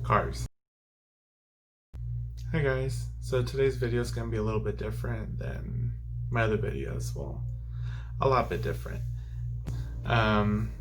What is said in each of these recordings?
Cars. Hi guys, so today's video is going to be a little bit different than my other videos. Well, a lot bit different. Um,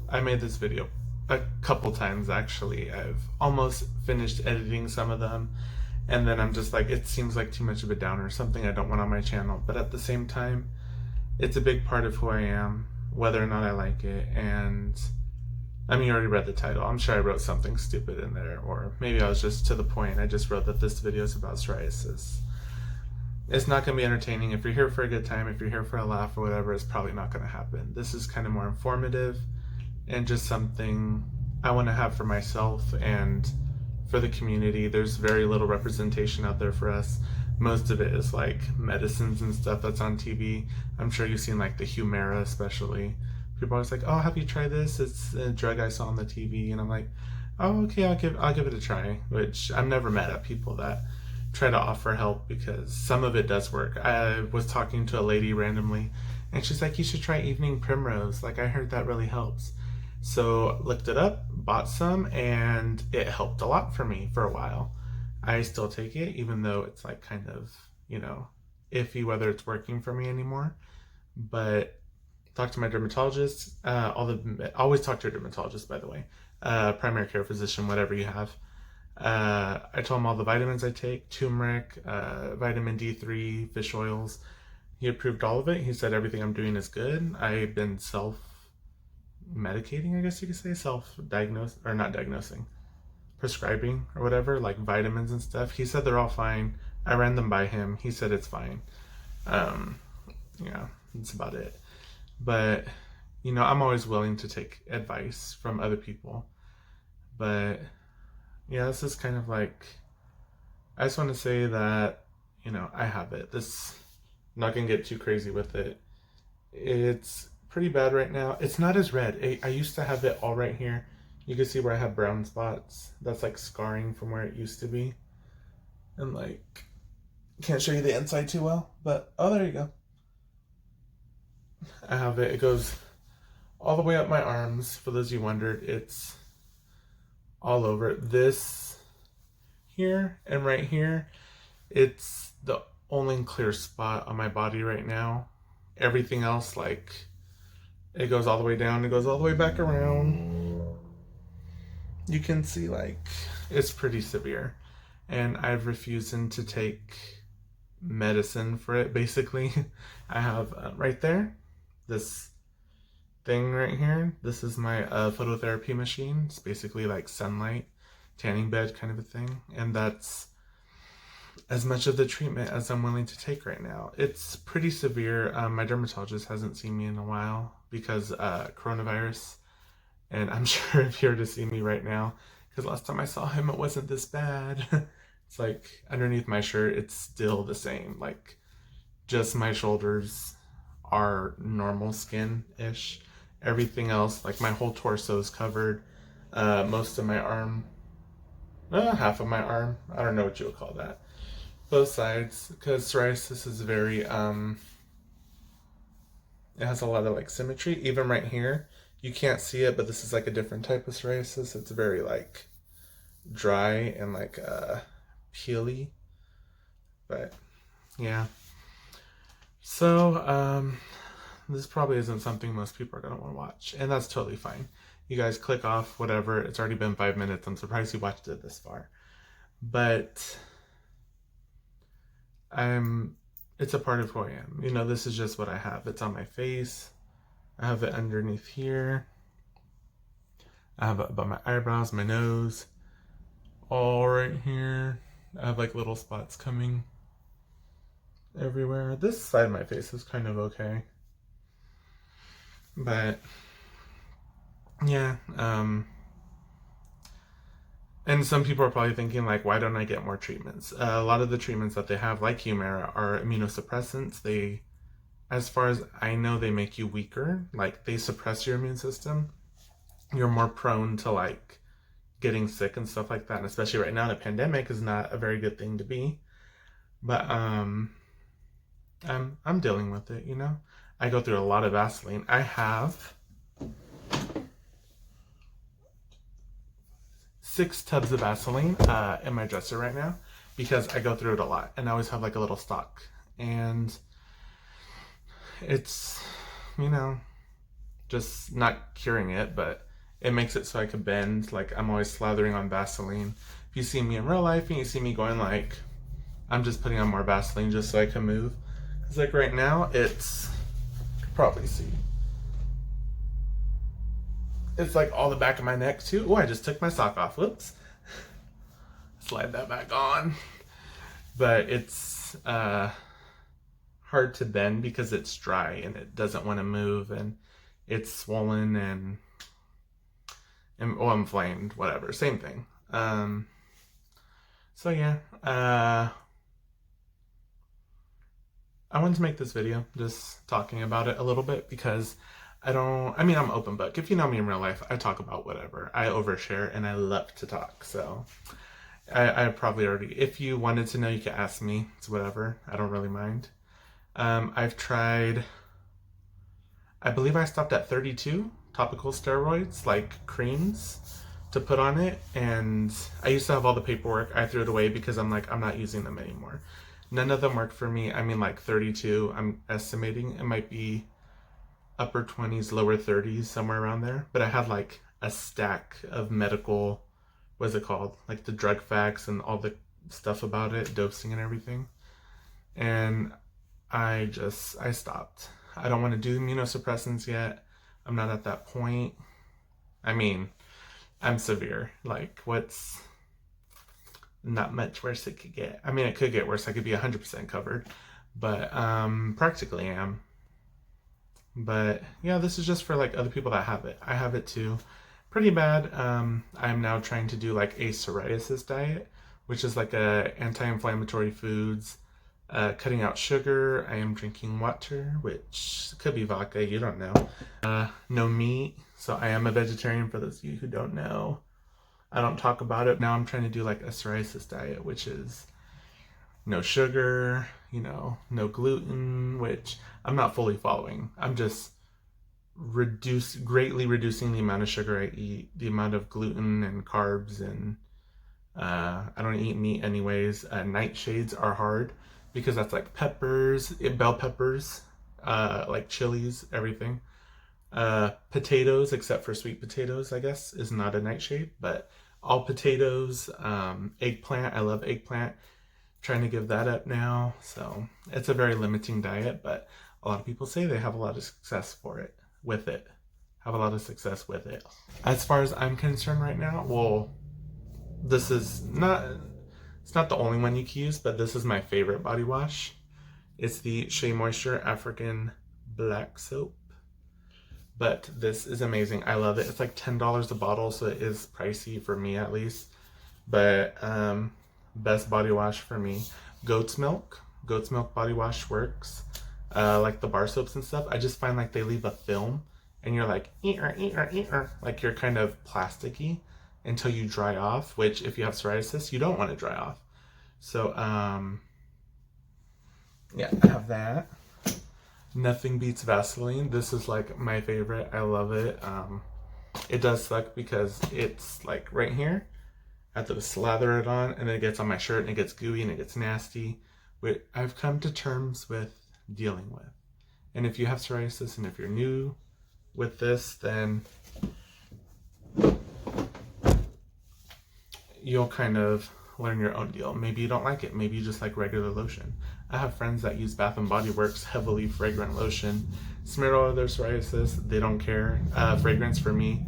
I made this video a couple times actually. I've almost finished editing some of them, and then I'm just like, it seems like too much of a downer, something I don't want on my channel, but at the same time, it's a big part of who I am, whether or not I like it. And I mean, you already read the title. I'm sure I wrote something stupid in there, or maybe I was just to the point. I just wrote that this video is about psoriasis. It's not going to be entertaining. If you're here for a good time, if you're here for a laugh or whatever, it's probably not going to happen. This is kind of more informative and just something I want to have for myself and for the community. There's very little representation out there for us. Most of it is like medicines and stuff that's on TV. I'm sure you've seen like the Humira especially. People are always like, "Oh, have you tried this? It's a drug I saw on the TV," and I'm like, "Oh, okay, I'll give it a try." Which I'm never mad at people that try to offer help because some of it does work. I was talking to a lady randomly, and she's like, "You should try evening primrose. Like I heard that really helps." So looked it up, bought some, and it helped a lot for me for a while. I still take it, even though it's like kind of iffy whether it's working for me anymore. But talk to my dermatologist. Always talk to your dermatologist, by the way. Primary care physician, whatever you have. I told him all the vitamins I take: turmeric, vitamin D3, fish oils. He approved all of it. He said everything I'm doing is good. I've been self-medicating, I guess you could say, self-diagnosed, or not diagnosing, prescribing or whatever, like vitamins and stuff. He said they're all fine. I ran them by him. He said it's fine. Um, yeah, that's about it. But, I'm always willing to take advice from other people. But, yeah, this is kind of like, I just want to say that, I have it. I'm not going to get too crazy with it. It's pretty bad right now. It's not as red. I used to have it all right here. You can see where I have brown spots. That's like scarring from where it used to be. And like, can't show you the inside too well, but, oh, there you go. I have it. It goes all the way up my arms. For those of you wondered, it's all over. This here and right here, it's the only clear spot on my body right now. Everything else, like, it goes all the way down, it goes all the way back around. You can see, like, it's pretty severe. And I've refused to take medicine for it, basically. I have right there, this thing right here. This is my phototherapy machine. It's basically like sunlight, tanning bed kind of a thing. And that's as much of the treatment as I'm willing to take right now. It's pretty severe. My dermatologist hasn't seen me in a while because coronavirus. And I'm sure if you were to see me right now, because last time I saw him, it wasn't this bad. It's like underneath my shirt, it's still the same. Like just my shoulders are normal skin-ish. Everything else, like my whole torso is covered. Most of my arm, half of my arm. I don't know what you would call that. Both sides, because psoriasis is very, it has a lot of like symmetry. Even right here, you can't see it, but this is like a different type of psoriasis. It's very like dry and like peely. But yeah. So, this probably isn't something most people are going to want to watch, and that's totally fine. You guys click off, whatever. It's already been 5 minutes. I'm surprised you watched it this far. But it's a part of who I am. This is just what I have. It's on my face. I have it underneath here. I have it above my eyebrows, my nose, all right here. I have like little spots coming everywhere. This side of my face is kind of okay. But yeah, and some people are probably thinking like, why don't I get more treatments? A lot of the treatments that they have, like Humira, are immunosuppressants. They, as far as I know, they make you weaker. Like they suppress your immune system. You're more prone to like getting sick and stuff like that. And especially right now in a pandemic is not a very good thing to be. But I'm dealing with it. I go through a lot of Vaseline. I have 6 tubs of Vaseline in my dresser right now because I go through it a lot and I always have like a little stock. And it's, you know, just not curing it, but it makes it so I can bend. Like, I'm always slathering on Vaseline. If you see me in real life and you see me going like, I'm just putting on more Vaseline just so I can move. Because like right now, it's, you can probably see, it's like all the back of my neck too. Oh, I just took my sock off. Whoops. Slide that back on. But it's hard to bend because it's dry and it doesn't want to move, and it's swollen and inflamed, whatever, same thing. So yeah, I wanted to make this video just talking about it a little bit because I mean, I'm open book. If you know me in real life, I talk about whatever. I overshare and I love to talk. So I probably already, if you wanted to know, you could ask me. It's whatever. I don't really mind. I've tried, I believe I stopped at 32 topical steroids, like creams to put on it. And I used to have all the paperwork. I threw it away because I'm like, I'm not using them anymore. None of them worked for me. I mean, like 32, I'm estimating it might be upper 20s, lower 30s, somewhere around there. But I had like a stack of medical, what's it called? Like the drug facts and all the stuff about it, dosing and everything. And I stopped. I don't want to do immunosuppressants yet. I'm not at that point. I mean, I'm severe. Like, what's not much worse it could get? I mean, it could get worse. I could be 100% covered, but practically am. But yeah, this is just for like other people that have it. I have it too. Pretty bad. I'm now trying to do like a psoriasis diet, which is like a anti-inflammatory foods, cutting out sugar. I am drinking water, which could be vodka, you don't know. No meat, so I am a vegetarian for those of you who don't know. I don't talk about it. Now I'm trying to do like a psoriasis diet, which is no sugar, you know, no gluten, which I'm not fully following. I'm just greatly reducing the amount of sugar I eat, the amount of gluten and carbs, and I don't eat meat anyways. Nightshades are hard because that's like peppers, bell peppers, like chilies, everything. Potatoes, except for sweet potatoes, I guess, is not a nightshade, but all potatoes, eggplant, I love eggplant. Trying to give that up now, so it's a very limiting diet, but a lot of people say they have a lot of success with it. As far as I'm concerned right now, well, this is not, it's not the only one you can use, but this is my favorite body wash. It's the Shea Moisture African Black Soap. But this is amazing. I love it. It's like $10 a bottle, so it is pricey for me at least. But best body wash for me. Goat's milk body wash works. Like the bar soaps and stuff, I just find like they leave a film and you're like like you're kind of plasticky until you dry off, which if you have psoriasis, you don't want to dry off. So yeah, I have that. Nothing beats Vaseline. This is like my favorite. I love it. It does suck because it's like right here. I have to slather it on, and then it gets on my shirt and it gets gooey and it gets nasty, which I've come to terms with dealing with. And if you have psoriasis and if you're new with this, then you'll kind of learn your own deal. Maybe you don't like it. Maybe you just like regular lotion. I have friends that use Bath & Body Works heavily fragrant lotion, smear all of their psoriasis. They don't care. Fragrance for me,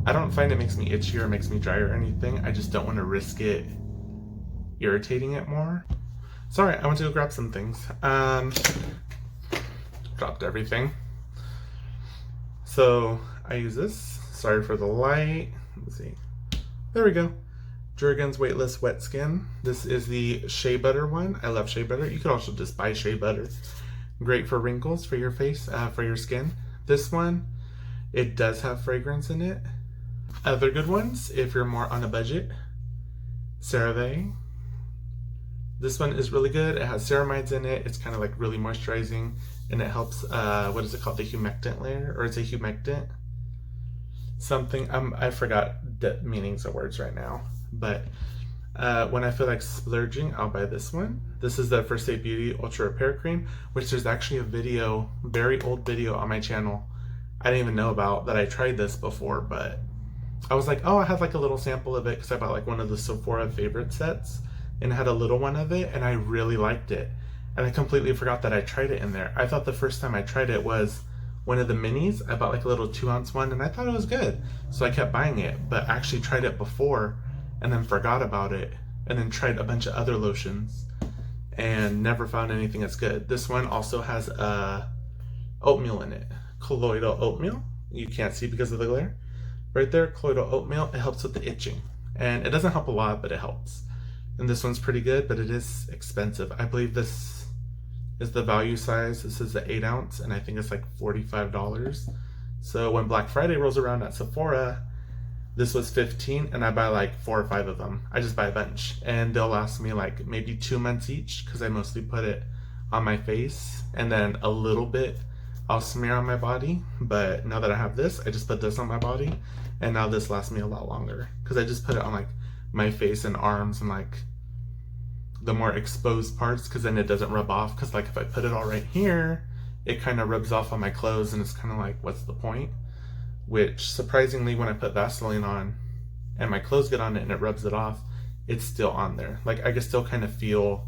I don't find it makes me itchy or makes me dry or anything. I just don't want to risk it irritating it more. Sorry, I went to go grab some things. Dropped everything. So I use this. Sorry for the light. Let's see. There we go. Jergens Weightless Wet Skin. This is the shea butter one. I love shea butter. You could also just buy shea butter. Great for wrinkles, for your face, for your skin. This one, it does have fragrance in it. Other good ones, if you're more on a budget, CeraVe. This one is really good. It has ceramides in it. It's kind of like really moisturizing, and it helps, what is it called? The humectant layer, or it's a humectant. something, I forgot the meanings of words right now, but when I feel like splurging, I'll buy this one. This is the First Aid Beauty Ultra Repair Cream, which there's actually a video, very old video on my channel I didn't even know about, that I tried this before, but I was like, oh, I had like a little sample of it because I bought like one of the Sephora favorite sets and had a little one of it, and I really liked it. And I completely forgot that I tried it in there. I thought the first time I tried it was one of the minis. I bought like a little 2-ounce one and I thought it was good. So I kept buying it, but I actually tried it before and then forgot about it, and then tried a bunch of other lotions and never found anything as good. This one also has oatmeal in it. Colloidal oatmeal. You can't see because of the glare. Right there, colloidal oatmeal. It helps with the itching. And it doesn't help a lot, but it helps. And this one's pretty good, but it is expensive. I believe this is the value size. This is the 8-ounce, and I think it's like $45. So when Black Friday rolls around at Sephora, this was $15, and I buy like 4 or 5 of them. I just buy a bunch, and they'll last me like maybe 2 months each, because I mostly put it on my face, and then a little bit I'll smear on my body. But now that I have this, I just put this on my body, and now this lasts me a lot longer, because I just put it on like my face and arms and like the more exposed parts, because then it doesn't rub off. Because like if I put it all right here, it kind of rubs off on my clothes, and it's kind of like, what's the point? Which surprisingly, when I put Vaseline on and my clothes get on it and it rubs it off, it's still on there. Like I can still kind of feel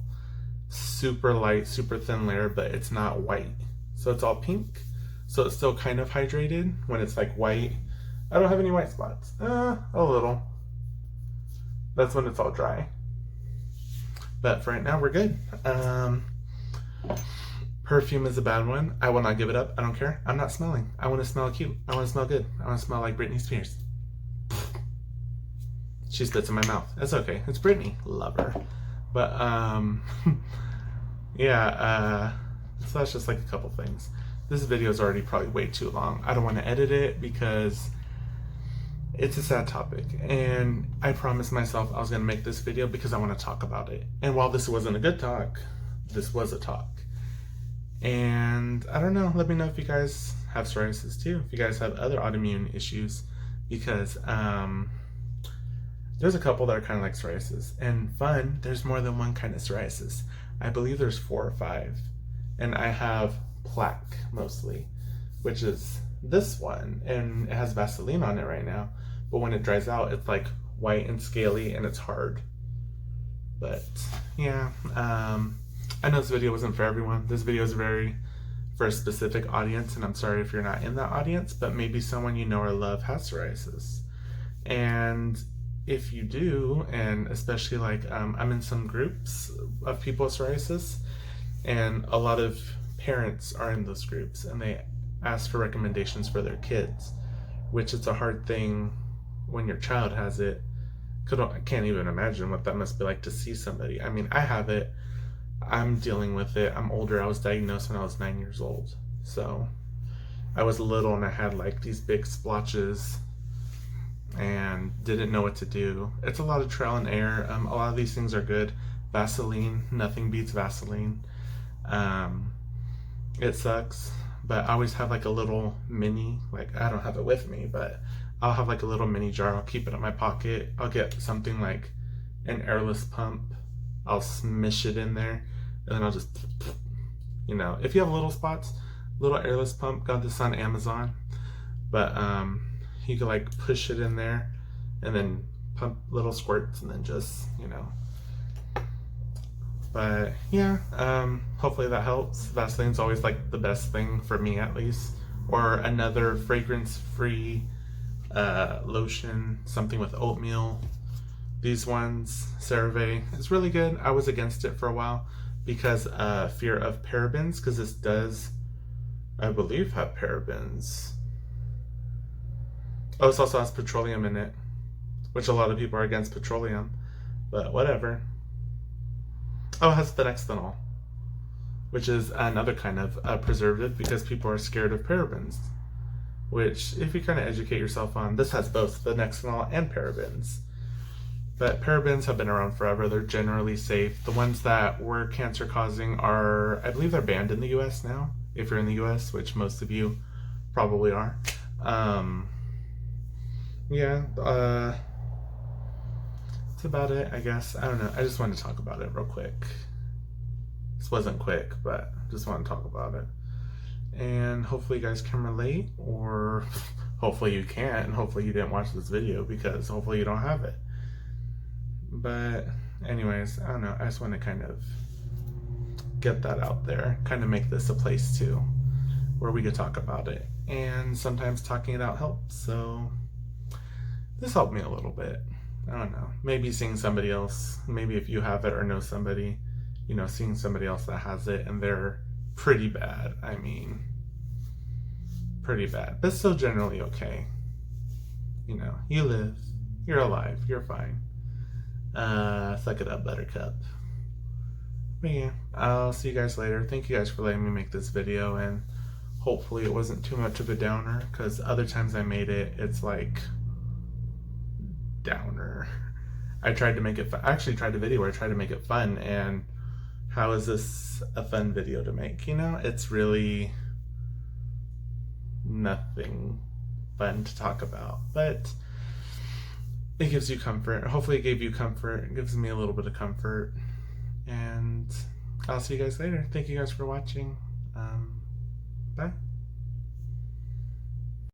super light, super thin layer, but it's not white. So it's all pink. So it's still kind of hydrated when it's like white. I don't have any white spots. A little. That's when it's all dry. But for right now, we're good. Perfume is a bad one. I will not give it up. I don't care. I'm not smelling. I want to smell cute. I want to smell good. I want to smell like Britney Spears. She spits in my mouth. It's okay. It's Britney. Love her. But, yeah, so that's just like a couple things. This video is already probably way too long. I don't want to edit it because it's a sad topic. And I promised myself I was going to make this video because I want to talk about it. And while this wasn't a good talk, this was a talk. And I don't know, let me know if you guys have psoriasis too, if you guys have other autoimmune issues, because there's a couple that are kind of like psoriasis. And fun, there's more than one kind of psoriasis. I believe there's 4 or 5. And I have plaque mostly, which is this one, and it has Vaseline on it right now. But when it dries out, it's like white and scaly and it's hard. But yeah, I know this video wasn't for everyone. This video is very for a specific audience, and I'm sorry if you're not in that audience, but maybe someone you know or love has psoriasis. And if you do, and especially like I'm in some groups of people with psoriasis, and a lot of parents are in those groups, and they ask for recommendations for their kids, which is a hard thing when your child has it. I can't even imagine what that must be like to see somebody. I mean, I have it. I'm dealing with it. I'm older. I was diagnosed when I was 9 years old. So I was little and I had like these big splotches and didn't know what to do. It's a lot of trial and error. A lot of these things are good. Vaseline, nothing beats Vaseline. It sucks, but I always have like a little mini, like I don't have it with me, but I'll have like a little mini jar. I'll keep it in my pocket. I'll get something like an airless pump. I'll smish it in there, and then I'll just, you know, if you have little spots, little airless pump, got this on Amazon, but you can like push it in there and then pump little squirts and then just, you know. But yeah, hopefully that helps. Vaseline's always like the best thing for me, at least. Or another fragrance-free lotion, something with oatmeal. These ones, CeraVe, is really good. I was against it for a while because fear of parabens, because this does, I believe, have parabens. Oh, it also has petroleum in it, which a lot of people are against petroleum, but whatever. Oh, it has phenexenol, which is another kind of preservative because people are scared of parabens, which if you kind of educate yourself on, this has both phenexenol and parabens. But parabens have been around forever. They're generally safe. The ones that were cancer causing are, I believe they're banned in the US now, if you're in the US, which most of you probably are. yeah, that's about it, I guess. I don't know. I just wanted to talk about it real quick. This wasn't quick, but just want to talk about it. And hopefully you guys can relate, or hopefully you can't, and hopefully you didn't watch this video because hopefully you don't have it. But anyways, I don't know. I just want to kind of get that out there, kind of make this a place too where we could talk about it. And sometimes talking it out helps. So this helped me a little bit. I don't know. Maybe seeing somebody else, maybe if you have it or know somebody, you know, seeing somebody else that has it and they're pretty bad. I mean, pretty bad, but still generally okay. You know, you live, you're alive, you're fine. Suck it up, buttercup. But yeah, I'll see you guys later. Thank you guys for letting me make this video, and hopefully it wasn't too much of a downer, because other times I made it, it's like downer. I tried to make it fun. I actually tried a video where I tried to make it fun, and how is this a fun video to make? You know, it's really nothing fun to talk about, but it gives you comfort. Hopefully it gave you comfort. It gives me a little bit of comfort, and I'll see you guys later. Thank you guys for watching. Bye.